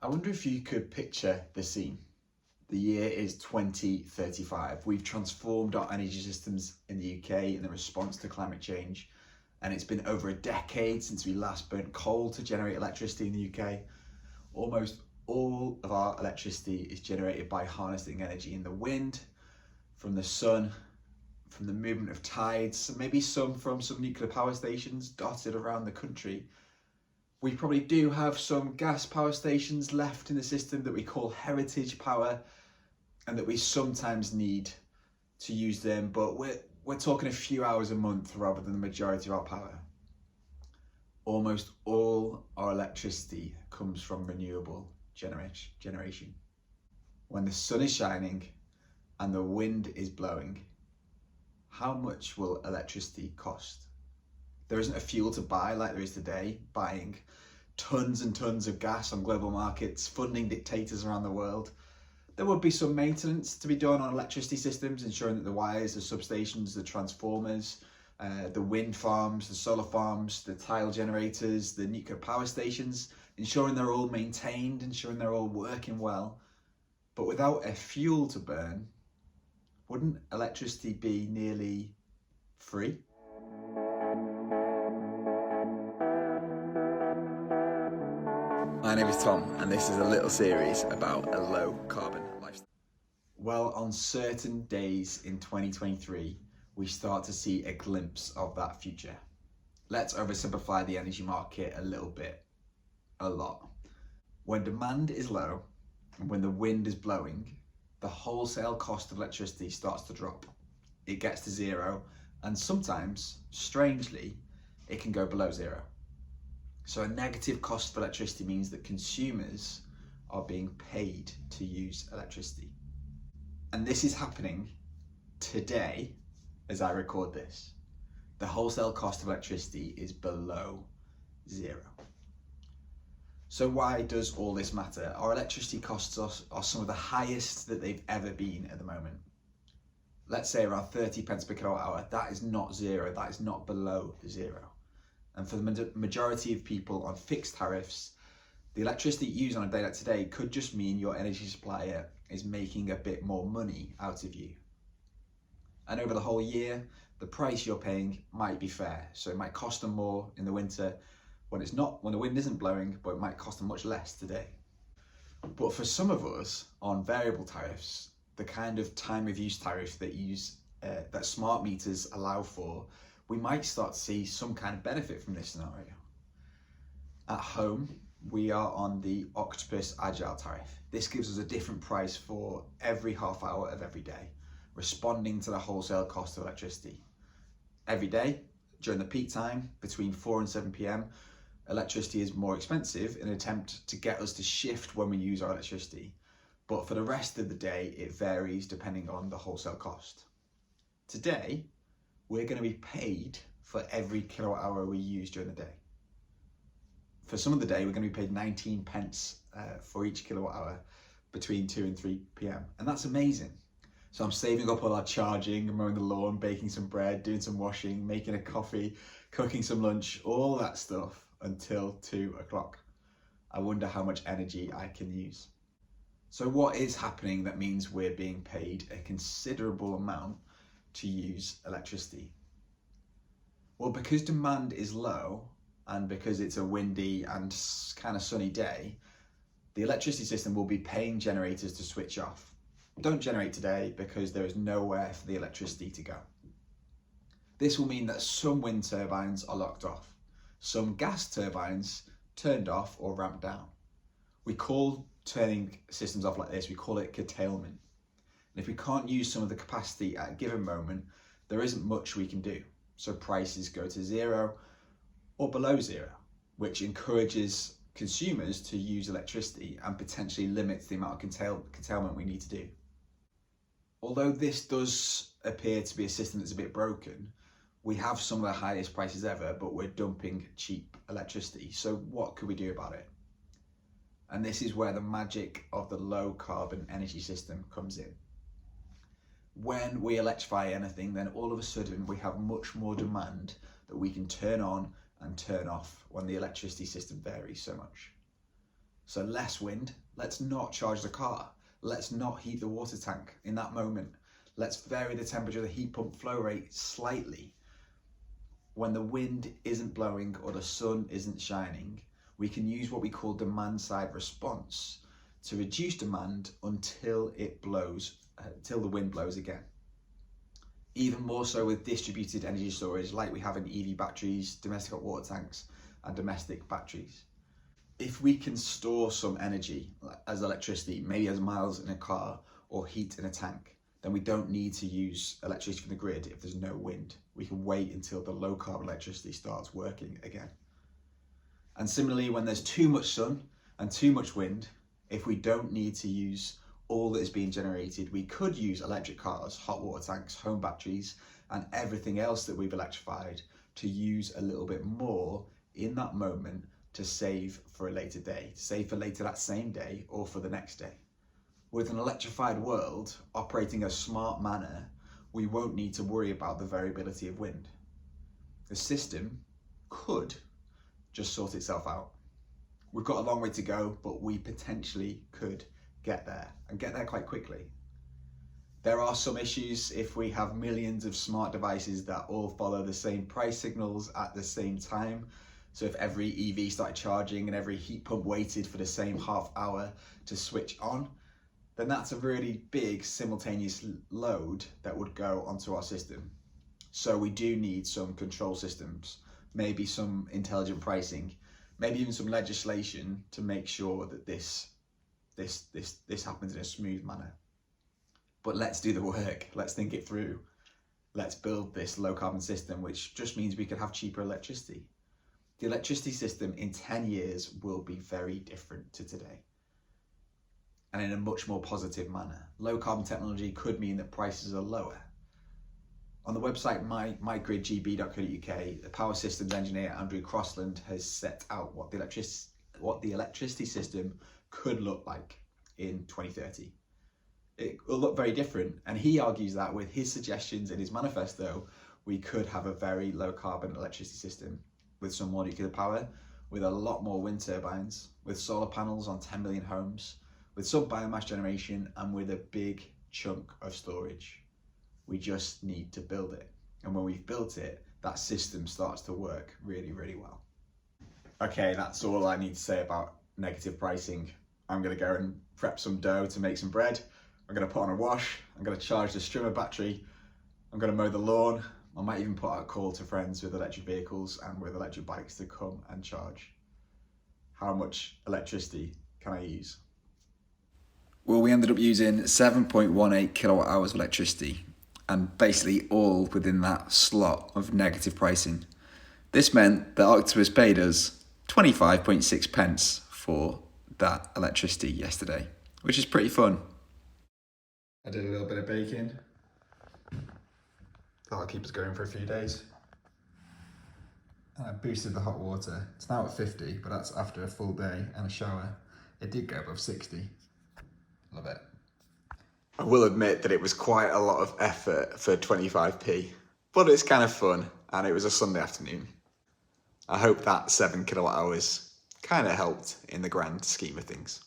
I wonder if you could picture the scene. The year is 2035. We've transformed our energy systems in the UK in the response to climate change, and it's been over a decade since we last burnt coal to generate electricity in the UK. Almost all of our electricity is generated by harnessing energy in the wind, from the sun, from the movement of tides, maybe some from some nuclear power stations dotted around the country. We probably do have some gas power stations left in the system that we call heritage power, and that we sometimes need to use them, but we're talking a few hours a month rather than the majority of our power. Almost all our electricity comes from renewable generation. When the sun is shining and the wind is blowing, how much will electricity cost? There isn't a fuel to buy like there is today, buying tons and tons of gas on global markets, funding dictators around the world. There would be some maintenance to be done on electricity systems, ensuring that the wires, the substations, the transformers, the wind farms, the solar farms, the tile generators, the nuclear power stations, ensuring they're all maintained, ensuring they're all working well. But without a fuel to burn, wouldn't electricity be nearly free? My name is Tom, and this is a little series about a low carbon lifestyle. Well, on certain days in 2023, we start to see a glimpse of that future. Let's oversimplify the energy market a lot. When demand is low, and when the wind is blowing, the wholesale cost of electricity starts to drop. It gets to zero, and sometimes, strangely, it can go below zero. So a negative cost for electricity means that consumers are being paid to use electricity. And this is happening today as I record this. The wholesale cost of electricity is below zero. So why does all this matter? Our electricity costs are some of the highest that they've ever been at the moment. Let's say around 30 pence per kilowatt hour. That is not zero, that is not below zero. And for the majority of people on fixed tariffs, the electricity you use on a day like today could just mean your energy supplier is making a bit more money out of you. And over the whole year, the price you're paying might be fair. So it might cost them more in the winter when the wind isn't blowing, but it might cost them much less today. But for some of us on variable tariffs, the kind of time of use tariff that smart meters allow for, we might start to see some kind of benefit from this scenario. At home, we are on the Octopus Agile tariff. This gives us a different price for every half hour of every day, responding to the wholesale cost of electricity. Every day, during the peak time, between 4 and 7 p.m, electricity is more expensive in an attempt to get us to shift when we use our electricity. But for the rest of the day, it varies depending on the wholesale cost. Today, we're going to be paid for every kilowatt hour we use during the day. For some of the day, we're going to be paid 19 pence for each kilowatt hour between 2 and 3 p.m. And that's amazing. So I'm saving up all our charging, mowing the lawn, baking some bread, doing some washing, making a coffee, cooking some lunch, all that stuff until 2 o'clock. I wonder how much energy I can use. So what is happening that means we're being paid a considerable amount to use electricity? Well, because demand is low and because it's a windy and kind of sunny day, the electricity system will be paying generators to switch off. Don't generate today because there is nowhere for the electricity to go. This will mean that some wind turbines are locked off, some gas turbines turned off or ramped down. We call turning systems off like this, we call it curtailment. And if we can't use some of the capacity at a given moment, there isn't much we can do. So prices go to zero or below zero, which encourages consumers to use electricity and potentially limits the amount of curtailment we need to do. Although this does appear to be a system that's a bit broken, we have some of the highest prices ever, but we're dumping cheap electricity. So what could we do about it? And this is where the magic of the low carbon energy system comes in. When we electrify anything, then all of a sudden we have much more demand that we can turn on and turn off when the electricity system varies so much. So less wind, let's not charge the car. Let's not heat the water tank in that moment. Let's vary the temperature of the heat pump flow rate slightly. When the wind isn't blowing or the sun isn't shining, we can use what we call demand side response to reduce demand until the wind blows again. Even more so with distributed energy storage like we have in EV batteries, domestic hot water tanks and domestic batteries. If we can store some energy as electricity, maybe as miles in a car or heat in a tank, then we don't need to use electricity from the grid if there's no wind. We can wait until the low carbon electricity starts working again. And similarly, when there's too much sun and too much wind, if we don't need to use all that is being generated, we could use electric cars, hot water tanks, home batteries, and everything else that we've electrified to use a little bit more in that moment to save for a later day, to save for later that same day or for the next day. With an electrified world operating a smart manner, we won't need to worry about the variability of wind. The system could just sort itself out. We've got a long way to go, but we potentially could get there and get there quite quickly. There are some issues if we have millions of smart devices that all follow the same price signals at the same time. So if every EV started charging and every heat pump waited for the same half hour to switch on, then that's a really big simultaneous load that would go onto our system. So we do need some control systems, maybe some intelligent pricing, maybe even some legislation to make sure that this happens in a smooth manner. But let's do the work, let's think it through. Let's build this low carbon system, which just means we could have cheaper electricity. The electricity system in 10 years will be very different to today, and in a much more positive manner. Low carbon technology could mean that prices are lower. On the website mygridgb.co.uk, the power systems engineer Andrew Crossland has set out what the electricity system could look like in 2030. It will look very different, and he argues that with his suggestions in his manifesto, we could have a very low carbon electricity system with some more nuclear power, with a lot more wind turbines, with solar panels on 10 million homes, with some biomass generation, and with a big chunk of storage. We just need to build it. And when we've built it, that system starts to work really, really well. Okay, that's all I need to say about negative pricing. I'm gonna go and prep some dough to make some bread. I'm gonna put on a wash. I'm gonna charge the strimmer battery. I'm gonna mow the lawn. I might even put out a call to friends with electric vehicles and with electric bikes to come and charge. How much electricity can I use? Well, we ended up using 7.18 kilowatt hours of electricity, and basically all within that slot of negative pricing. This meant that Octopus paid us 25.6 pence for that electricity yesterday, which is pretty fun. I did a little bit of baking. That'll keep us going for a few days. And I boosted the hot water. It's now at 50, but that's after a full day and a shower. It did go above 60. Love it. I will admit that it was quite a lot of effort for 25p, but it's kind of fun, and it was a Sunday afternoon. I hope that 7 kilowatt hours kind of helped in the grand scheme of things.